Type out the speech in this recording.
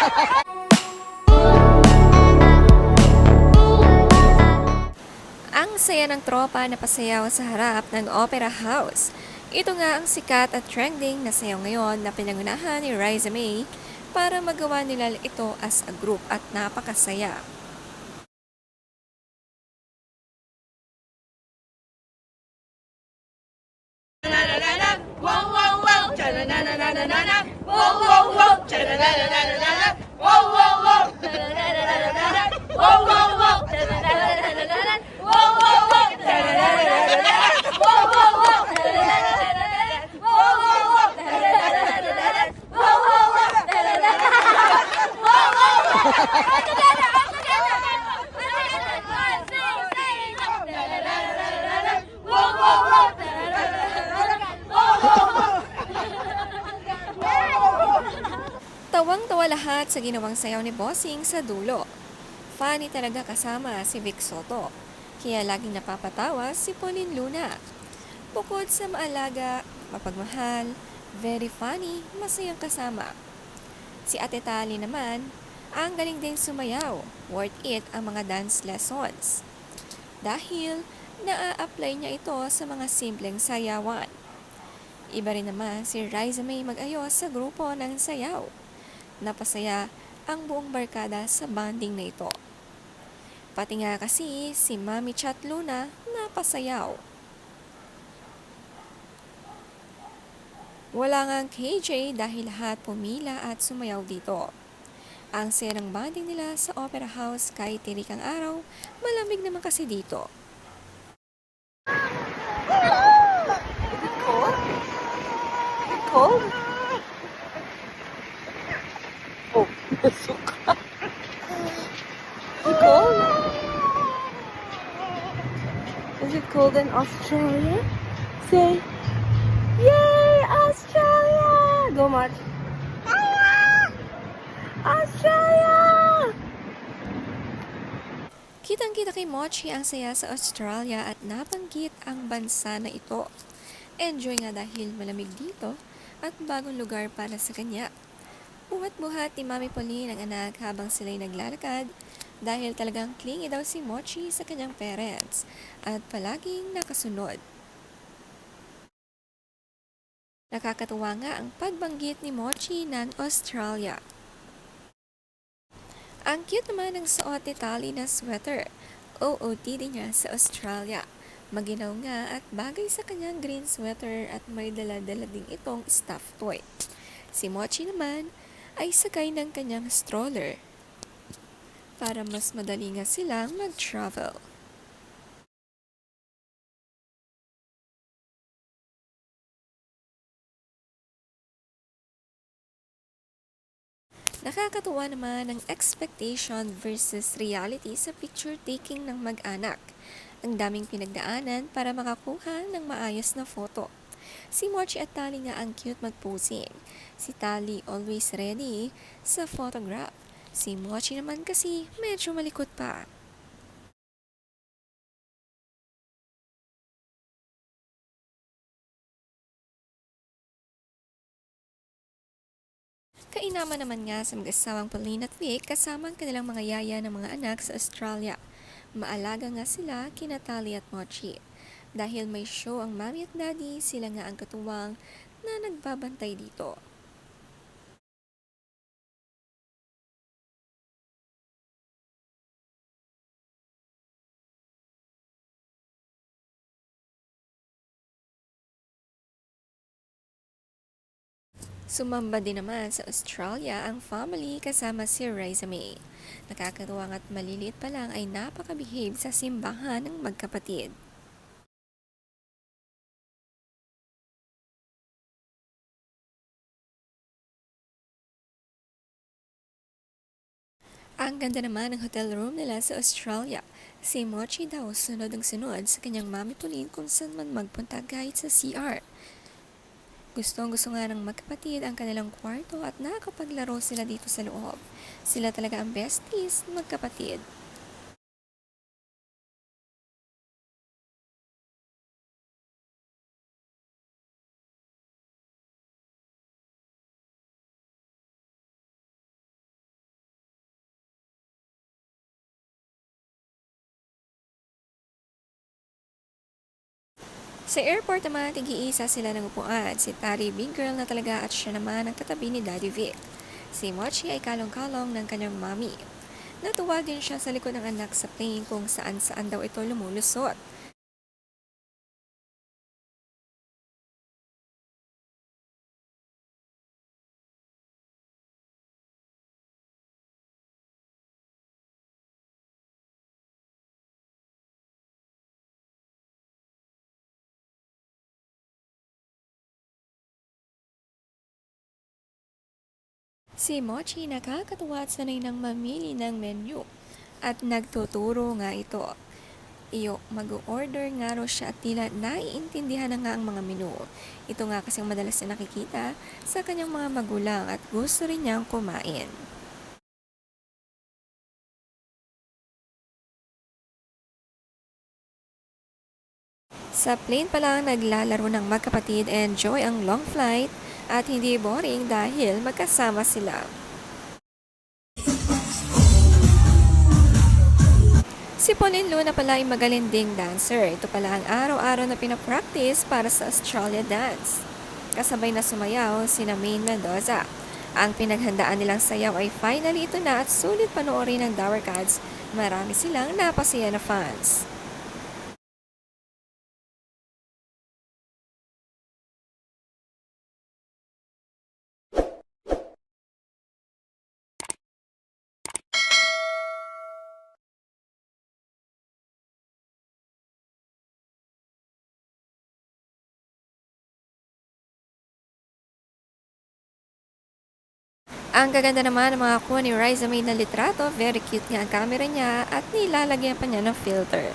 Ang saya ng tropa na pasayaw sa harap ng Opera House. Ito nga ang sikat at trending na sayaw ngayon na pinangunahan ni Riza May para magawa nila ito as a group at napakasaya. Tawang-tawa lahat sa ginawang sayaw ni Bossing sa dulo. Funny talaga kasama si Vic Soto, kaya laging napapatawa si Pauline Luna. Bukod sa maalaga, mapagmahal, very funny, masayang kasama. Si Ate Tali naman, ang galing ding sumayaw, worth it ang mga dance lessons. Dahil naa-apply niya ito sa mga simpleng sayawan. Iba rin naman si Riza May mag-ayos sa grupo ng sayaw. Napasaya ang buong barkada sa banding na ito. Pati nga kasi si Mami Chat Luna napasayaw. Wala nga ang KJ dahil lahat pumila at sumayaw dito. Ang saya ng banding nila sa Opera House kahit tirik ang araw, malamig naman kasi dito. Cold? Oh, suka. Is it cold? Is it cold in Australia? Say, yay, Australia! Go, March. Australia! Kitang-kita kay Mochi ang saya sa Australia at nabanggit ang bansa na ito. Enjoy nga dahil malamig dito at bagong lugar para sa kanya. Buhat-buhat ni Mami Pauline ang anak habang sila'y naglalakad dahil talagang clingy daw si Mochi sa kanyang parents at palaging nakasunod. Nakakatuwa nga ang pagbanggit ni Mochi ng Australia. Ang cute naman ng suot ni Tali na sweater. OOTD niya sa Australia. Maginaw nga at bagay sa kanyang green sweater at may dala-dala ding itong stuffed toy. Si Mochi naman ay sakay ng kanyang stroller para mas madali nga silang mag-travel. Nakakatuwa naman ang expectation versus reality sa picture taking ng mag-anak. Ang daming pinagdaanan para makakuha ng maayos na photo. Si Mochi at Tali nga ang cute mag-posing. Si Tali always ready sa photograph. Si Mochi naman kasi medyo malikot pa. Kainaman naman nga sa mag-asawang Pauline at Vic kasama ang kanilang mga yaya ng mga anak sa Australia. Maalaga nga sila kina Tali at Mochi. Dahil may show ang mami at daddy, sila nga ang katuwang na nagbabantay dito. Sumamba din naman sa Australia ang family kasama si Riza May. Nakakatuwang at maliliit pa lang ay napaka-behave sa simbahan ng magkapatid. Ang ganda naman ng hotel room nila sa Australia. Si Mochi daw sunod ang sunod sa kanyang mami Pauline kung saan man magpunta kahit sa CR. Gustong-gusto nga ng magkapatid ang kanilang kwarto at nakakapaglaro sila dito sa loob. Sila talaga ang besties magkapatid. Sa airport naman, tig-iisa sila ng upuan. Si Tari big girl na talaga at siya naman ang katabi ni Daddy Vic. Si Mochi ay kalong-kalong ng kanyang mami. Natuwa din siya sa likod ng anak sa plane kung saan-saan daw ito lumulusot. Si Mochi nakakatuwa at sanay ng mamili ng menu at nagtuturo nga ito. Mag-order nga raw siya at tila naiintindihan na nga ang mga menu. Ito nga kasi ang madalas na nakikita sa kanyang mga magulang at gusto rin niyang kumain. Sa plane pa lang naglalaro ng magkapatid, enjoy ang long flight at hindi boring dahil magkasama sila. Si Pauline Luna pala ay magaling ding dancer. Ito pala ang araw-araw na pinapractice para sa Australia Dance. Kasabay na sumayaw sina Maine Mendoza. Ang pinaghandaan nilang sayaw ay finally ito na at sulit panoorin ng Dower Cats. Marami silang napasaya na fans. Ang gaganda naman ng mga kuha ni Riza May na litrato, very cute nga ang camera niya at nilalagyan pa niya ng filter.